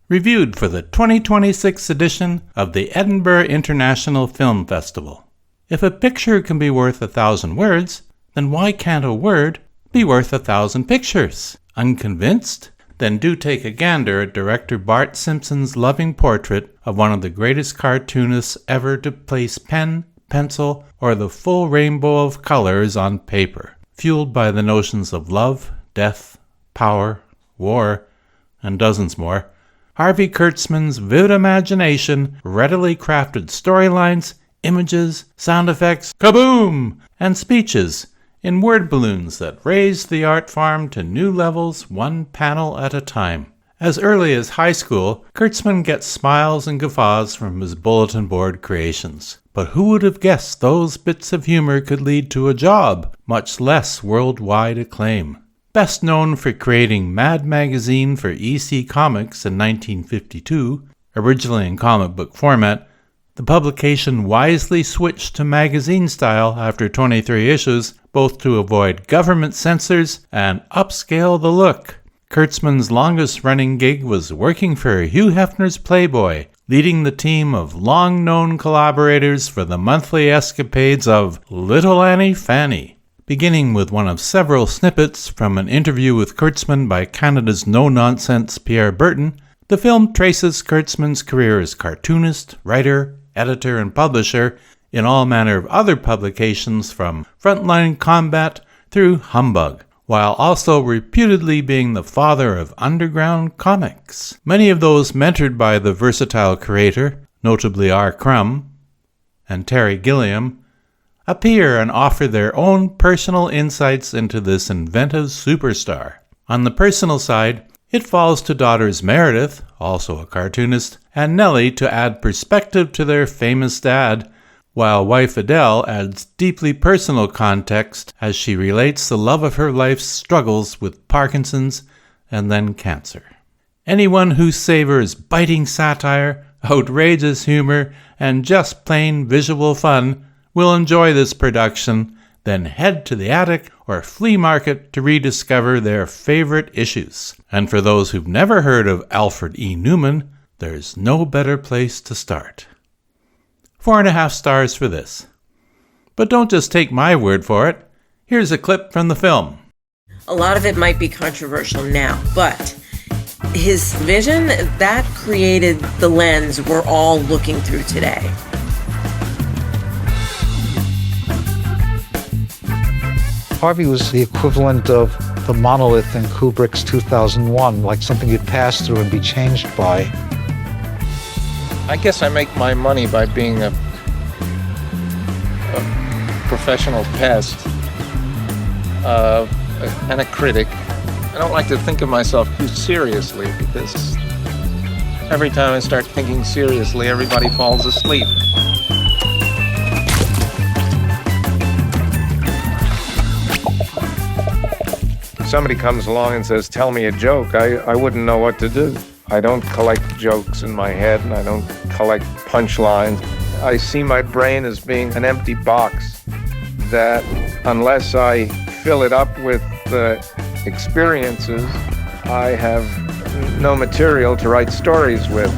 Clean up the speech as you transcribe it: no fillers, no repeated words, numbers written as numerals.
reviewed for the 2026 edition of the Edinburgh International Film Festival. If a picture can be worth 1,000 words, then why can't a word be worth 1,000 pictures? Unconvinced? Then do take a gander at director Bart Simpson's loving portrait of one of the greatest cartoonists ever to place pen, pencil, or the full rainbow of colors on paper, fueled by the notions of love, death, power, war, and dozens more. Harvey Kurtzman's vivid imagination readily crafted storylines, images, sound effects, kaboom, and speeches in word balloons that raised the art farm to new levels one panel at a time. As early as high school, Kurtzman gets smiles and guffaws from his bulletin board creations. But who would have guessed those bits of humor could lead to a job, much less worldwide acclaim? Best known for creating Mad Magazine for EC Comics in 1952, originally in comic book format, the publication wisely switched to magazine style after 23 issues, both to avoid government censors and upscale the look. Kurtzman's longest-running gig was working for Hugh Hefner's Playboy, leading the team of long-known collaborators for the monthly escapades of Little Annie Fanny. Beginning with one of several snippets from an interview with Kurtzman by Canada's no-nonsense Pierre Burton, the film traces Kurtzman's career as cartoonist, writer, editor, and publisher in all manner of other publications from Frontline Combat through Humbug, while also reputedly being the father of underground comics. Many of those mentored by the versatile creator, notably R. Crumb and Terry Gilliam, appear and offer their own personal insights into this inventive superstar. On the personal side, it falls to daughters Meredith, also a cartoonist, and Nellie to add perspective to their famous dad, while wife Adele adds deeply personal context as she relates the love of her life's struggles with Parkinson's and then cancer. Anyone who savors biting satire, outrageous humor, and just plain visual fun will enjoy this production, then head to the attic or flea market to rediscover their favorite issues. And for those who've never heard of Alfred E. Newman, there's no better place to start. 4.5 stars for this. But don't just take my word for it. Here's a clip from the film. A lot of it might be controversial now, but his vision, that created the lens we're all looking through today. Harvey was the equivalent of the monolith in Kubrick's 2001, like something you'd pass through and be changed by. I guess I make my money by being a professional pest and a critic. I don't like to think of myself too seriously because every time I start thinking seriously, everybody falls asleep. Somebody comes along and says, "Tell me a joke," I wouldn't know what to do. I don't collect jokes in my head, and I don't collect punchlines. I see my brain as being an empty box that, unless I fill it up with experiences, I have no material to write stories with.